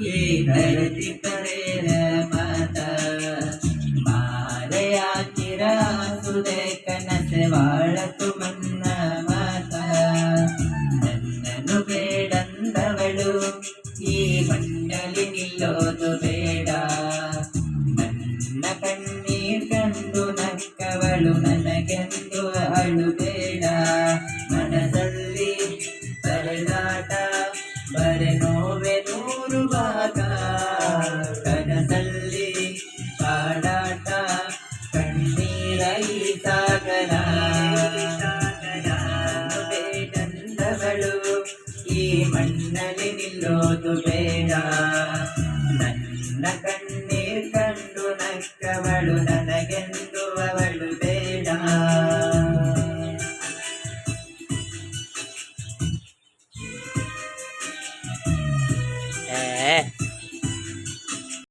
ಈ ಧರತಿ ಪರೇರ ಮಾತ ಮಾರೆಯ ಚಿರಾಸುದೆ ಕನಸೆ ವಾಳತು ಮನ್ನ ಮಾತ ನನ್ನನು ಬೇಡಂದವಳು ಈ ಮಂಡಲಿ ನಿಲ್ಲೋದು ಬೇಡ ನನ್ನ ಕಣ್ಣೀರ್ ಕಂಡು ನಕ್ಕವಳು ನನಗೆಂದು ಅಳುಬೇಡ ಮನದಲ್ಲಿ ಬರೆದಾಟ ಬರೆ ನೋವೆ ನೂರು ಭಾಗ ಕನಸಲ್ಲಿ ಕಾಡಾಟ ಕಣ್ಣೀರೈ ಸಾಗರ ಬೇಡಂದವಳು ಈ ಮಣ್ಣಲ್ಲಿ ನಿಲ್ಲೋದು ಬೇಡ ನನ್ನ